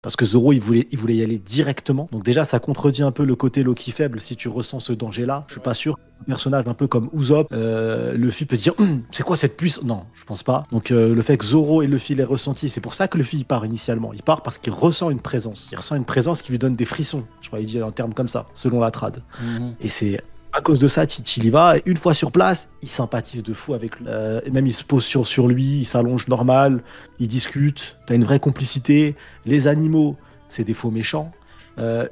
Parce que Zoro, il voulait y aller directement. Donc déjà, ça contredit un peu le côté Loki faible si tu ressens ce danger-là. Je suis pas sûr qu'un personnage un peu comme Usopp, Luffy peut se dire c'est quoi cette puissance? Non, je pense pas. Donc le fait que Zoro et Luffy l'aient ressenti, c'est pour ça que Luffy il part initialement. Il part parce qu'il ressent une présence. Il ressent une présence qui lui donne des frissons. Je crois qu'il dit un terme comme ça, selon la trad. Et c'est à cause de ça, il y va. Et une fois sur place, il sympathise de fou avec lui. Et même il se pose sur lui, il s'allonge normal, il discute. T'as une vraie complicité. Les animaux, c'est des faux méchants.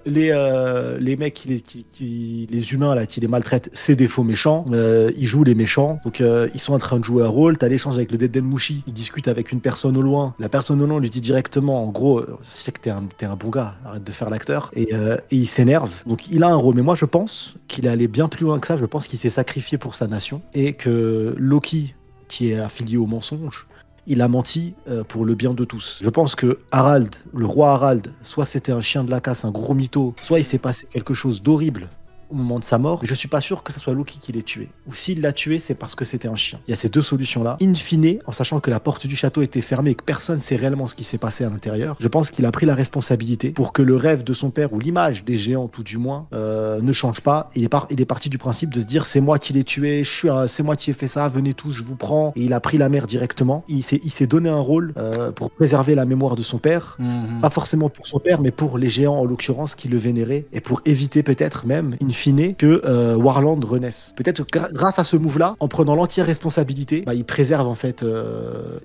Les mecs, les humains là, qui les maltraitent, c'est des faux méchants. Ils jouent les méchants. Donc ils sont en train de jouer un rôle. T'as l'échange avec le Dead Mushi. Il discute avec une personne au loin. La personne au loin lui dit directement, en gros, je sais que t'es un bon gars, arrête de faire l'acteur. Et il s'énerve. Donc il a un rôle. Mais moi je pense qu'il est allé bien plus loin que ça. Je pense qu'il s'est sacrifié pour sa nation. Et que Loki, qui est affilié au mensonge, il a menti pour le bien de tous. Je pense que Harald, le roi Harald, soit c'était un chien de la casse, un gros mytho, soit il s'est passé quelque chose d'horrible au moment de sa mort, mais je suis pas sûr que ce soit Loki qui l'ait tué. Ou s'il l'a tué, c'est parce que c'était un chien. Il y a ces deux solutions-là. In fine, en sachant que la porte du château était fermée et que personne sait réellement ce qui s'est passé à l'intérieur, je pense qu'il a pris la responsabilité pour que le rêve de son père, ou l'image des géants tout du moins, ne change pas. Il est parti du principe de se dire c'est moi qui l'ai tué, c'est moi qui ai fait ça, venez tous, je vous prends. Et il a pris la mer directement. Il s'est donné un rôle pour préserver la mémoire de son père. Pas forcément pour son père, mais pour les géants en l'occurrence qui le vénéraient, et pour éviter peut-être même, in fine, que Warland renaisse. Peut-être que grâce à ce move-là, en prenant l'entière responsabilité, il préserve en fait,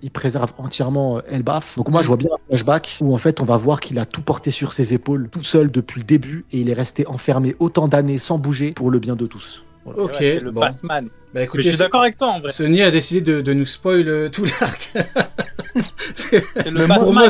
il préserve entièrement Elbaf. Donc moi je vois bien un flashback où en fait on va voir qu'il a tout porté sur ses épaules, tout seul depuis le début, et il est resté enfermé autant d'années sans bouger pour le bien de tous. Voilà. Ok, c'est le bon. Batman. Bah écoutez, Mais je suis d'accord avec toi en vrai. Sony a décidé de nous spoil tout l'arc. C'est le Batman. Pour moi,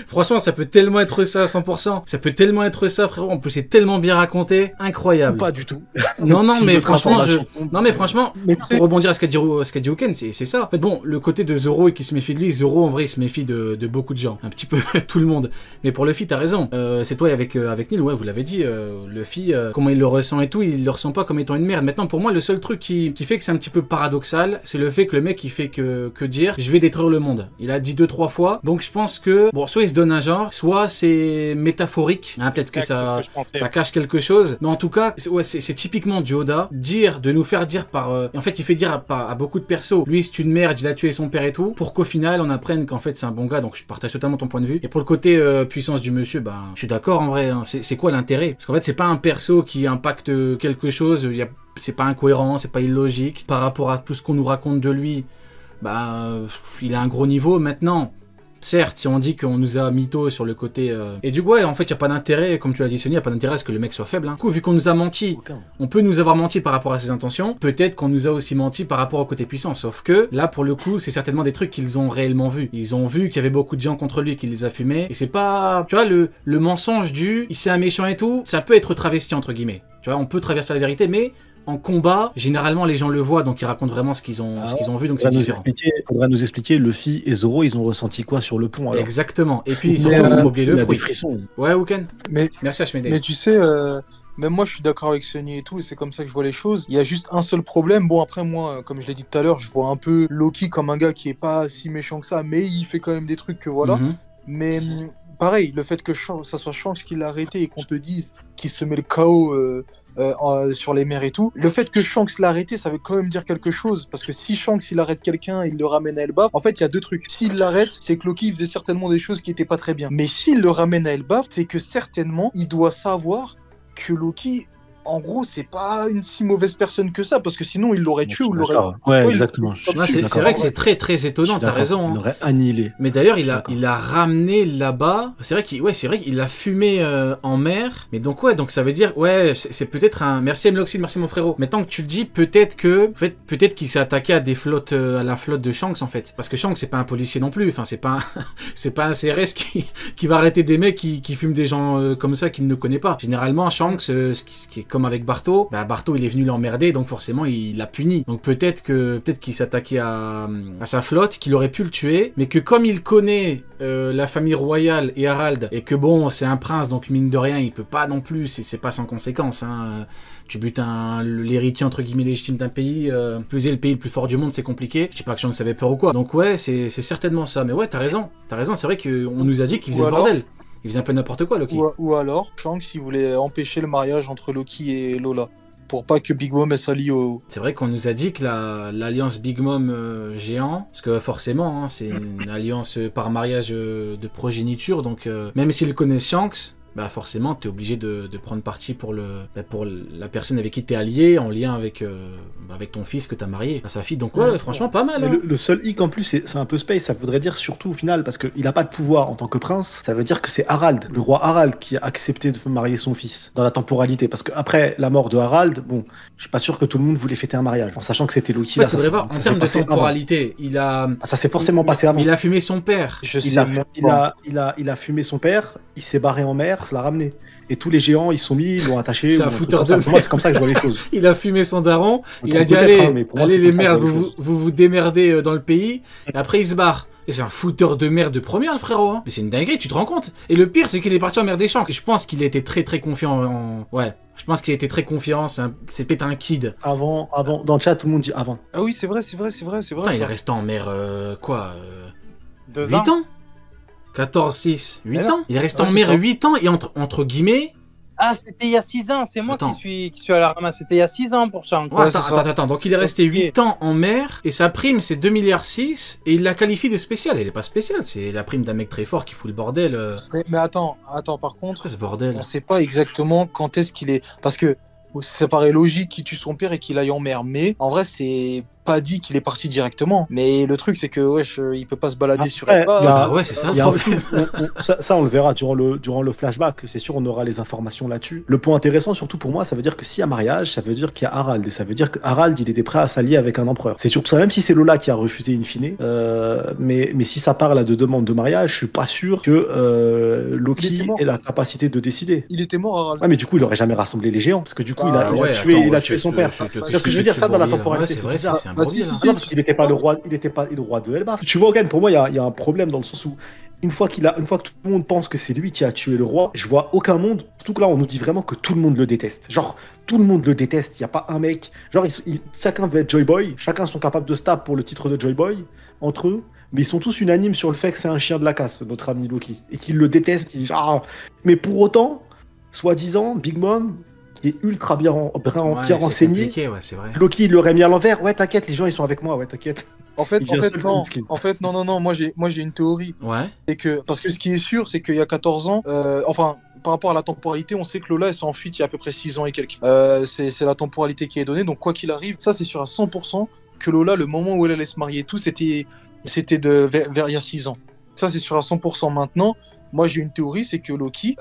franchement, ça peut tellement être ça à 100%. Ça peut tellement être ça, frérot. En plus, c'est tellement bien raconté, incroyable. Pas du tout. Non, mais franchement, mais pour rebondir à ce qu'a dit Hoken, c'est ça. En fait, bon, le côté de Zoro et qui se méfie de lui, Zoro, en vrai, il se méfie de beaucoup de gens. Un petit peu tout le monde. Mais pour Luffy, t'as raison. C'est toi avec Neil, ouais, vous l'avez dit, Luffy, comment il le ressent et tout, il le ressent pas comme étant une merde. Maintenant, pour moi, le seul truc qui fait que c'est un petit peu paradoxal, c'est le fait que le mec, il fait que dire, je vais détruire le monde. Il a dit 2-3 fois. Donc, je pense que, bon, soit il se donne un genre, soit c'est métaphorique. Hein, peut-être que ça cache quelque chose. Mais en tout cas, c'est typiquement du Oda, de nous faire dire par... en fait, il fait dire à beaucoup de persos, lui, c'est une merde, il a tué son père et tout, pour qu'au final, on apprenne qu'en fait, c'est un bon gars. Donc, je partage totalement ton point de vue. Et pour le côté puissance du monsieur, je suis d'accord, en vrai. Hein, c'est quoi l'intérêt? Parce qu'en fait, c'est pas un perso qui impacte quelque chose. C'est pas incohérent, c'est pas illogique. Par rapport à tout ce qu'on nous raconte de lui, il a un gros niveau. Maintenant, certes, si on dit qu'on nous a mytho sur le côté... Et du coup, ouais, en fait, il n'y a pas d'intérêt, comme tu l'as dit, Sony, il n'y a pas d'intérêt à ce que le mec soit faible. Hein. Du coup, vu qu'on nous a menti, on peut nous avoir menti par rapport à ses intentions, peut-être qu'on nous a aussi menti par rapport au côté puissant. Sauf que, là, pour le coup, c'est certainement des trucs qu'ils ont réellement vus. Ils ont vu qu'il y avait beaucoup de gens contre lui, qu'il les a fumés. Et c'est pas... Tu vois, le mensonge c'est un méchant et tout, ça peut être travesti, entre guillemets. Tu vois, on peut traverser la vérité, mais... En combat, généralement, les gens le voient, donc ils racontent vraiment ce qu'ils ont vu, donc c'est différent. Il faudra nous expliquer, Luffy et Zoro, ils ont ressenti quoi sur le pont alors. Exactement. Et puis, Zoro, faut pas oublier le fruit. Ouais, Ouken. Merci Hmed. Mais tu sais, même moi, je suis d'accord avec Sony et tout, et c'est comme ça que je vois les choses. Il y a juste un seul problème. Bon, après, moi, comme je l'ai dit tout à l'heure, je vois un peu Loki comme un gars qui est pas si méchant que ça, mais il fait quand même des trucs que voilà. Mais pareil, le fait que ça soit Shanks qui l'a arrêté et qu'on te dise qu'il se met le KO... sur les mers et tout. Le fait que Shanks l'a arrêté, ça veut quand même dire quelque chose, parce que si Shanks il arrête quelqu'un, il le ramène à Elbaf, en fait il y a deux trucs. S'il l'arrête, c'est que Loki faisait certainement des choses qui étaient pas très bien. Mais s'il le ramène à Elbaf, c'est que certainement il doit savoir que Loki, en gros, c'est pas une si mauvaise personne que ça, parce que sinon il l'aurait tué ou l'aurait... Ouais, exactement. C'est vrai que c'est très très étonnant, t'as raison. Il l'aurait annihilé. Mais d'ailleurs, il a ramené là-bas. C'est vrai qu'il a fumé en mer. Mais donc donc ça veut dire, c'est peut-être un... Merci Mloxid, merci mon frérot. Mais tant que tu le dis, peut-être qu'il s'est attaqué à des flottes, à la flotte de Shanks en fait. Parce que Shanks c'est pas un policier non plus. Enfin, c'est pas un CRS qui va arrêter des mecs qui fument des gens comme ça qu'il ne connaît pas. Généralement, Shanks, ce qui est comme avec Barto, Barto il est venu l'emmerder, donc forcément il l'a puni. Donc peut-être qu'il s'attaquait à sa flotte, qu'il aurait pu le tuer, mais que comme il connaît la famille royale et Harald, et que bon c'est un prince, donc mine de rien il peut pas non plus, c'est pas sans conséquence. Hein. Tu butes l'héritier entre guillemets légitime d'un pays, plus est le pays le plus fort du monde, c'est compliqué. Je dis pas que Shanks avait peur ou quoi. Donc ouais, c'est certainement ça. Mais ouais, t'as raison, c'est vrai qu'on nous a dit qu'il faisait le bordel. Il faisait un peu n'importe quoi, Loki. Ou alors, Shanks, il voulait empêcher le mariage entre Loki et Lola. Pour pas que Big Mom s'allie au... C'est vrai qu'on nous a dit que l'alliance Big Mom géant, parce que forcément, hein, c'est une alliance par mariage de progéniture, donc même s'ils connaissent Shanks, bah forcément, t'es obligé de prendre parti pour la personne avec qui t'es allié, en lien avec ton fils que t'as marié à sa fille. Donc ouais, franchement, pas mal. Hein. Le seul hic en plus, c'est un peu space. Ça voudrait dire surtout au final, parce qu'il a pas de pouvoir en tant que prince, ça veut dire que c'est Harald, le roi Harald, qui a accepté de marier son fils dans la temporalité. Parce qu'après la mort de Harald, bon, je suis pas sûr que tout le monde voulait fêter un mariage, en sachant que c'était Loki. En fait, faudrait voir, en termes de temporalité, ça s'est forcément passé avant. Il a fumé son père. Il a fumé son père, il s'est barré en mer, l'a ramené. Et tous les géants, ils sont mis, ils l'ont attaché. C'est un fouteur de merde. Pour moi, c'est comme ça que je vois les choses. Il a fumé son daron, il a dit allez les merdes, vous démerdez dans le pays, et après il se barre. Et c'est un fouteur de merde de première, le frérot. Hein. Mais c'est une dinguerie, tu te rends compte. Et le pire, c'est qu'il est parti en mer des champs. Et je pense qu'il était très très confiant Ouais. Je pense qu'il était très confiant, c'est peut-être un kid. Avant, dans le chat, tout le monde dit avant. Ah oui, c'est vrai. Putain, il est resté en mer, 2 8 ans 14, 6, 8 ans. Il est resté en mer 8 ans et entre guillemets... Ah, c'était il y a 6 ans, c'est moi qui suis à la ramasse. C'était il y a 6 ans pour Shanks. Ouais, attends. Donc il est resté 8 ans en mer et sa prime c'est 2,6 milliards et il la qualifie de spéciale. Elle est pas spéciale, c'est la prime d'un mec très fort qui fout le bordel. Mais attends, par contre, ce bordel. On sait pas exactement quand est-ce qu'il est... Parce que ça paraît logique qu'il tue son père et qu'il aille en mer, mais en vrai c'est pas dit qu'il est parti directement. Mais le truc c'est que wesh, il peut pas se balader sur les pas. Ouais, c'est ça le problème. Ça on le verra durant le flashback, c'est sûr on aura les informations là-dessus. Le point intéressant surtout pour moi, ça veut dire que s'il y a mariage, ça veut dire qu'il y a Harald, et ça veut dire que Harald il était prêt à s'allier avec un empereur. C'est surtout ça, même si c'est Lola qui a refusé in fine, mais si ça parle de demande de mariage, je suis pas sûr que Loki ait la capacité de décider. Il était mort, Harald. Ouais, mais du coup il aurait jamais rassemblé les géants, parce que du coup il a tué son père. Parce que je veux dire ça dans la temporalité, c'est vrai, c'est un parce qu'il n'était pas le roi de Elbaf. Tu vois, Hogan, pour moi, il y a un problème dans le sens où une fois que tout le monde pense que c'est lui qui a tué le roi, je vois aucun monde. Surtout que là, on nous dit vraiment que tout le monde le déteste. Genre, tout le monde le déteste. Il y a pas un mec. Genre, chacun veut être Joy Boy. Chacun sont capables de stab pour le titre de Joy Boy entre eux. Mais ils sont tous unanimes sur le fait que c'est un chien de la casse, notre ami Loki, et qu'ils le détestent. Mais pour autant, soi-disant, Big Mom est ultra bien renseigné. Ouais, c'est vrai. Loki il l'aurait mis à l'envers. Ouais, t'inquiète, les gens ils sont avec moi. Ouais, t'inquiète. En fait, non. Moi j'ai une théorie. Ouais. C'est que parce que ce qui est sûr, c'est qu'il y a 14 ans, par rapport à la temporalité, on sait que Lola elle s'est enfuie il y a à peu près 6 ans et quelques. C'est la temporalité qui est donnée. Donc quoi qu'il arrive, ça c'est sûr à 100% que Lola, le moment où elle allait se marier et tout, c'était vers il y a 6 ans. Ça c'est sûr à 100%. Maintenant. Moi j'ai une théorie, c'est que Loki,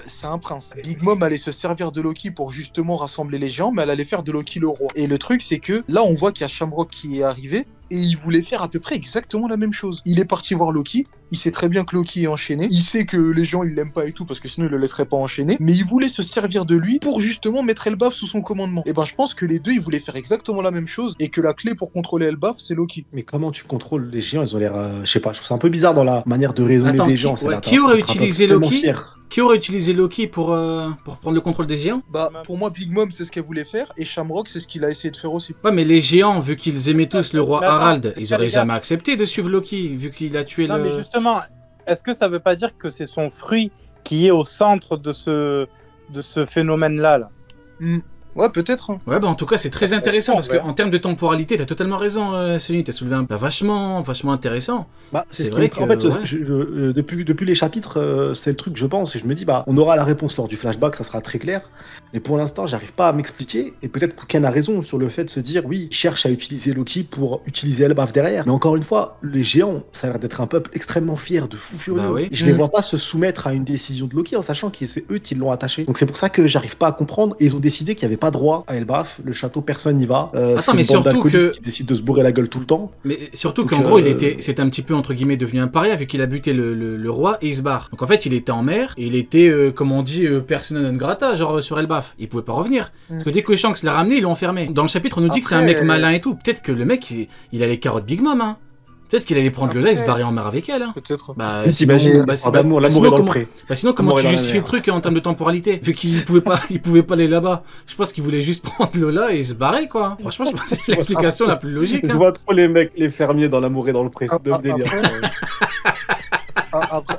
c'est un prince. Big Mom allait se servir de Loki pour justement rassembler les géants, mais elle allait faire de Loki le roi. Et le truc c'est que là on voit qu'il y a Shamrock qui est arrivé, et il voulait faire à peu près exactement la même chose. Il est parti voir Loki, il sait très bien que Loki est enchaîné, il sait que les gens ils l'aiment pas et tout, parce que sinon il le laisserait pas enchaîner, mais il voulait se servir de lui pour justement mettre Elbaf sous son commandement. Et ben je pense que les deux ils voulaient faire exactement la même chose, et que la clé pour contrôler Elbaf c'est Loki. Mais comment tu contrôles les géants? Ils ont l'air, je sais pas, je trouve ça un peu bizarre dans la manière de raisonner des gens. Qui aurait utilisé Loki? Qui aurait utilisé Loki pour prendre le contrôle des géants? Bah, pour moi, Big Mom, c'est ce qu'elle voulait faire, et Shamrock, c'est ce qu'il a essayé de faire aussi. Ouais, mais les géants, vu qu'ils aimaient tous le roi Harald, ils auraient jamais accepté de suivre Loki, vu qu'il a tué Non, mais justement, est-ce que ça veut pas dire que c'est son fruit qui est au centre de ce phénomène-là là Ouais, peut-être. Hein. Ouais, bah en tout cas, c'est très intéressant parce qu'en termes de temporalité, t'as totalement raison, Sony. T'as soulevé un vachement intéressant. Bah, c'est vrai que. En fait, depuis les chapitres, c'est le truc, je pense, et je me dis, bah, on aura la réponse lors du flashback, ça sera très clair. Mais pour l'instant, j'arrive pas à m'expliquer. Et peut-être qu'Ken a raison sur le fait de se dire, oui, il cherche à utiliser Loki pour utiliser Elbaf derrière. Mais encore une fois, les géants, ça a l'air d'être un peuple extrêmement fier, de fou furieux. Bah oui. Je les vois pas se soumettre à une décision de Loki en sachant que c'est eux qui l'ont attaché. Donc c'est pour ça que j'arrive pas à comprendre. Et ils ont décidé qu'il y avait pas droit à Elbaf, le château personne n'y va. Attends, mais surtout qui décide de se bourrer la gueule tout le temps. Mais surtout qu'en gros, c'était un petit peu entre guillemets devenu un paria vu qu'il a buté le roi et il se barre. Donc en fait, il était en mer et il était, comme on dit, persona non grata, genre sur Elbaf. Il pouvait pas revenir. Parce que dès que Shanks l'a ramené, ils l'ont enfermé. Dans le chapitre, on nous dit que c'est un mec malin et tout. Peut-être que le mec, il a les carottes Big Mom, hein. Peut-être qu'il allait prendre Lola et se barrer en mer avec elle. Hein. Peut-être. Bah, l'amour est dans le pré. Bah sinon, comment tu justifies le truc en termes de temporalité? Vu qu'il pouvait pas aller là-bas. Je pense qu'il voulait juste prendre Lola et se barrer, quoi. Franchement, je pense que c'est l'explication la plus logique. Je vois trop les mecs, les fermiers dans l'amour et dans le pré. C'est le délire.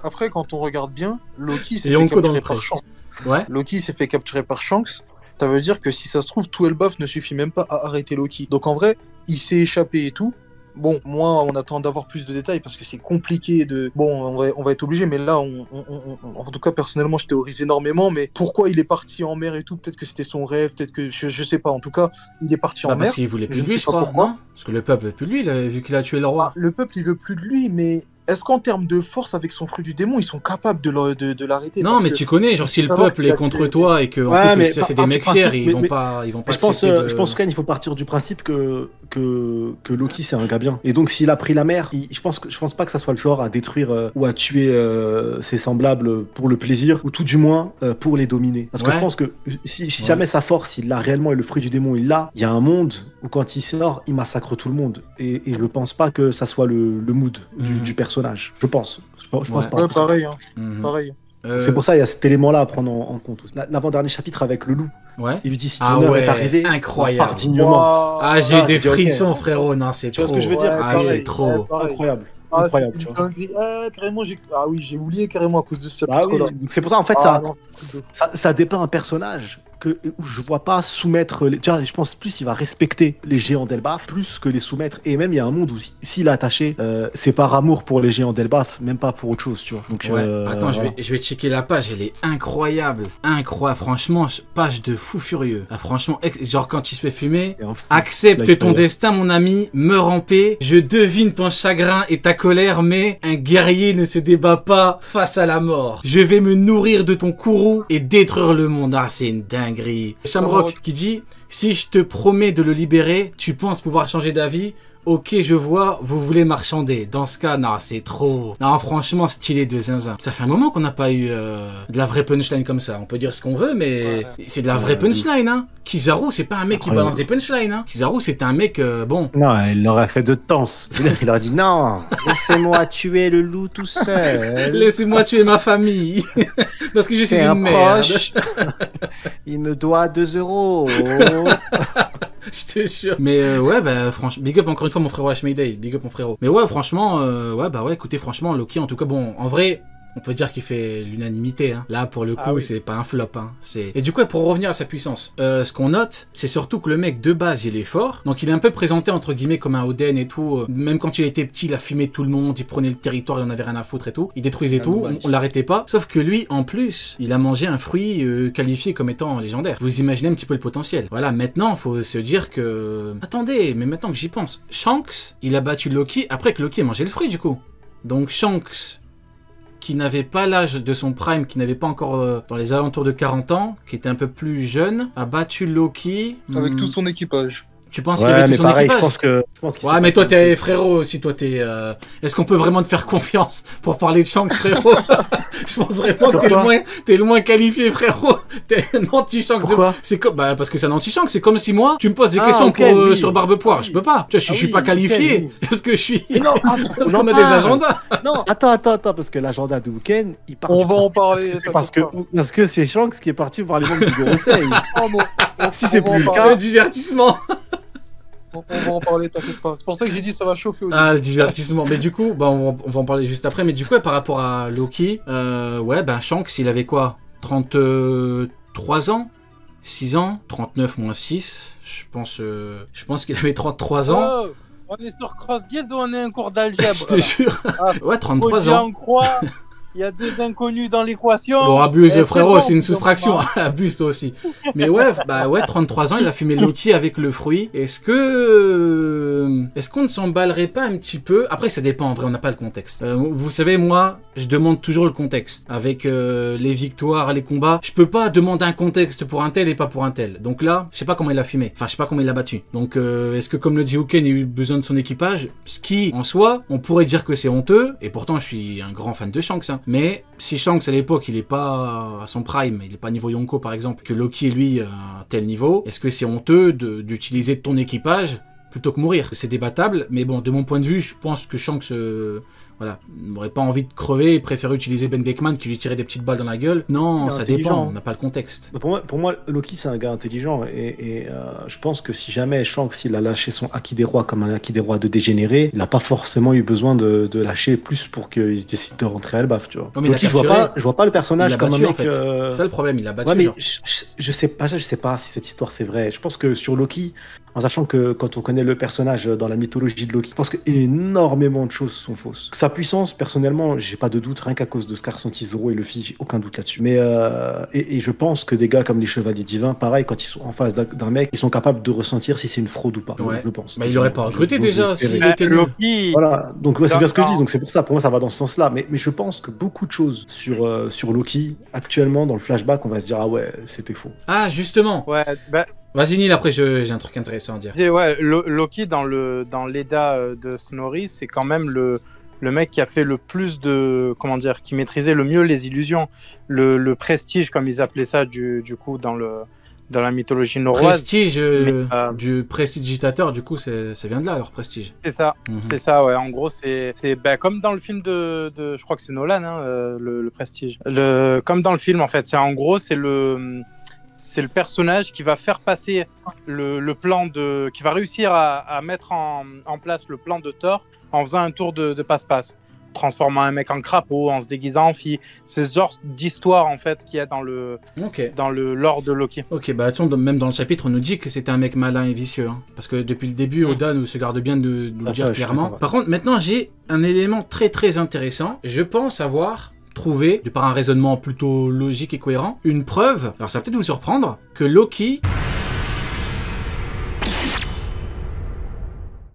Après, quand on regarde bien, Loki s'est Et fait Yonko dans le capturer pré. par Shanks. Ouais. Loki s'est fait capturer par Shanks. Ça veut dire que si ça se trouve, tout Elbaf ne suffit même pas à arrêter Loki. Donc en vrai, il s'est échappé et tout. Bon, moi, on attend d'avoir plus de détails parce que c'est compliqué de... Bon, on va être obligé, mais là, en tout cas, personnellement, je théorise énormément, mais pourquoi il est parti en mer et tout? Peut-être que c'était son rêve, peut-être que... Je sais pas, en tout cas, il est parti en mer. Parce qu'il voulait plus de lui, je crois, non? Parce que le peuple veut plus de lui, vu qu'il a tué le roi. Le peuple, il veut plus de lui, mais... Est-ce qu'en termes de force, avec son fruit du démon, ils sont capables de l'arrêter? Non, mais tu connais, genre si le peuple est contre toi et que en plus c'est des mecs fiers, ils vont pas je pense qu'il faut partir du principe que Loki c'est un gars bien. Et donc s'il a pris la mer, je pense pas que ça soit le genre à détruire ou à tuer ses semblables pour le plaisir, ou tout du moins pour les dominer. Parce que je pense que si jamais sa force, il l'a réellement et le fruit du démon, il l'a, il y a un monde où quand il sort, il massacre tout le monde. Et je pense pas que ça soit le mood du personnage. Je pense. Je pense pas. Ouais, pareil. Hein. Pareil. C'est pour ça qu'il y a cet élément-là à prendre en compte. L'avant-dernier chapitre avec le loup. Ouais. Il lui dit si ton heure est arrivée, incroyable. pars dignement. Wow. Ah, j'ai des frissons, frérot. Non, c'est trop. Tu vois ce que je veux dire? Ah, c'est trop. Incroyable. Ah, Incroyable, tu vois. Carrément, j'ai oublié carrément à cause de ce Bah oui, chapitre-là. donc c'est pour ça en fait Non, ça dépeint un personnage où je vois pas soumettre tu vois, je pense plus il va respecter les géants d'Elbaf plus que les soumettre, et même il y a un monde où s'il est attaché c'est par amour pour les géants d'Elbaf, même pas pour autre chose, tu vois. Donc attends, voilà. je vais checker la page, elle est incroyable, franchement, page de fou furieux. Ah, franchement, genre quand il se fait fumer, accepte ton destin mon ami, meurs en paix, je devine ton chagrin et ta colère, mais un guerrier ne se débat pas face à la mort. Je vais me nourrir de ton courroux et détruire le monde. Ah, c'est une dinguerie. Shamrock qui dit: si je te promets de le libérer, tu penses pouvoir changer d'avis? Ok, je vois, vous voulez marchander. Dans ce cas, non, c'est trop... Non, franchement, stylé de zinzin. Ça fait un moment qu'on n'a pas eu de la vraie punchline comme ça. On peut dire ce qu'on veut, mais c'est de la vraie punchline, hein. Kizaru, c'est pas un mec qui balance des punchlines, hein. Kizaru, c'est un mec, bon... Non, il l'aurait fait de tense. Il aurait dit non, laissez-moi tuer le loup tout seul. Laissez-moi tuer ma famille. Parce que je suis une merde. Proche. Il me doit 2 €. Je te jure. Mais ouais, bah franchement, big up encore une fois mon frérot Hashmayday, big up mon frérot. Mais ouais, franchement, écoutez, franchement, Loki, en tout cas, bon, en vrai, on peut dire qu'il fait l'unanimité, hein. Là, pour le coup, c'est pas un flop, hein. Et du coup, pour revenir à sa puissance, ce qu'on note, c'est surtout que le mec, de base, il est fort. Donc, il est un peu présenté, entre guillemets, comme un Oden et tout. Même quand il était petit, il a fumé tout le monde, il prenait le territoire, il en avait rien à foutre et tout. Il détruisait tout, on l'arrêtait pas. Sauf que lui, en plus, il a mangé un fruit qualifié comme étant légendaire. Vous imaginez un petit peu le potentiel. Voilà, maintenant, faut se dire que... Attendez, mais maintenant que j'y pense, Shanks, il a battu Loki après que Loki ait mangé le fruit, du coup. Donc, Shanks, qui n'avait pas l'âge de son prime, qui n'avait pas encore dans les alentours de 40 ans, qui était un peu plus jeune, a battu Loki. Avec tout son équipage. Tu penses qu'il avait tout son équipage? Je pense que ouais, mais toi, t'es frérot aussi, toi, t'es... Est-ce qu'on peut vraiment te faire confiance pour parler de Shanks, frérot? Je pense vraiment que t'es le moins qualifié, frérot. T'es un anti-Shanks. C'est comme... Bah, parce que c'est un anti-Shanks. C'est comme si moi, tu me poses des questions sur Barbepoire. Je peux pas. Tu vois, je suis pas qualifié. Parce que je suis... Parce qu'on a des agendas. Non, attends, parce que l'agenda de Wuken, il part... On va en parler. Parce que c'est Shanks qui est parti voir les membres du Gorosei. Si c'est plus le cas... Le divertissement. On va en parler, t'inquiète pas. C'est pour ça que j'ai dit ça va chauffer aussi. Ah, le divertissement. Mais du coup, bah, on va en parler juste après. Mais du coup, par rapport à Loki, Shanks, il avait quoi, 33 ans 6 ans 39 moins 6. Je pense qu'il avait 33 ans. Oh, on est sur Cross Guild ou on est en cours d'algèbre? Je te jure. Ouais, 33 ans. Il y a 2 inconnus dans l'équation. Bon, abuse, frérot, c'est une soustraction. Abuse, toi aussi. Mais ouais, 33 ans, il a fumé Loki avec le fruit. Est-ce qu'on ne s'emballerait pas un petit peu? Après, ça dépend, en vrai, on n'a pas le contexte. Vous savez, moi, je demande toujours le contexte. Avec les victoires, les combats, je peux pas demander un contexte pour un tel et pas pour un tel. Donc là, je sais pas comment il a fumé. Enfin, je sais pas comment il l'a battu. Donc, est-ce que, comme le dit Wuken, il a eu besoin de son équipage? Ce qui, en soi, on pourrait dire que c'est honteux. Et pourtant, je suis un grand fan de Shanks, hein. Mais si Shanks à l'époque il est pas à son prime, il est pas niveau Yonko par exemple, que Loki lui à tel niveau, est-ce que c'est honteux d'utiliser ton équipage plutôt que mourir. C'est débattable, mais bon, de mon point de vue, je pense que Shanks voilà, n'aurait pas envie de crever, il préfère utiliser Ben Beckman qui lui tirait des petites balles dans la gueule. Non, ça dépend, on n'a pas le contexte. Pour moi, Loki c'est un gars intelligent et je pense que si jamais Shanks il a lâché son Haki des Rois comme un Haki des Rois de dégénéré, il n'a pas forcément eu besoin de lâcher plus pour qu'il décide de rentrer à Elbaf, tu vois. Ouais, mais Loki, je vois pas le personnage comme un mec. En fait. C'est ça le problème, il a battu. Ouais, mais je sais pas si cette histoire c'est vrai. Je pense que sur Loki, en sachant que quand on connaît le personnage dans la mythologie de Loki, je pense que énormément de choses sont fausses. Sa puissance, personnellement, j'ai pas de doute, rien qu'à cause de ce qu'a ressenti Zoro et Luffy, j'ai aucun doute là-dessus. Mais et je pense que des gars comme les Chevaliers Divins, pareil, quand ils sont en face d'un mec, ils sont capables de ressentir si c'est une fraude ou pas. Ouais. Je pense. Bah, il aurait pas recruté déjà s'il était nul. Voilà, donc ouais, c'est bien ce que je dis. Donc c'est pour ça, pour moi, ça va dans ce sens-là. Mais je pense que beaucoup de choses sur Loki, actuellement, dans le flashback, on va se dire ah ouais, c'était faux. Ah justement. Ouais, bah... Vas-y Neil, après j'ai un truc intéressant à dire. Ouais, Loki dans l'Eda de Snorri, c'est quand même le mec qui a fait le plus de, comment dire, qui maîtrisait le mieux les illusions, le prestige comme ils appelaient ça du coup dans la mythologie norroise. Prestige du prestidigitateur, du coup ça vient de là leur prestige. C'est ça, c'est ça, ouais. En gros c'est comme dans le film de je crois que c'est Nolan, hein, le prestige. Comme dans le film en fait, c'est le personnage qui va faire passer le plan qui va réussir à mettre en place le plan de Thor en faisant un tour de passe-passe, transformant un mec en crapaud, en se déguisant en fille. C'est ce genre d'histoire en fait qu'il y a dans le lore de Loki. Ok, bah attends, même dans le chapitre on nous dit que c'était un mec malin et vicieux, hein, parce que depuis le début Oda nous se garde bien de nous le dire clairement. Par contre maintenant j'ai un élément très très intéressant, je pense avoir trouvé, de par un raisonnement plutôt logique et cohérent, une preuve, alors ça va peut-être vous surprendre, que Loki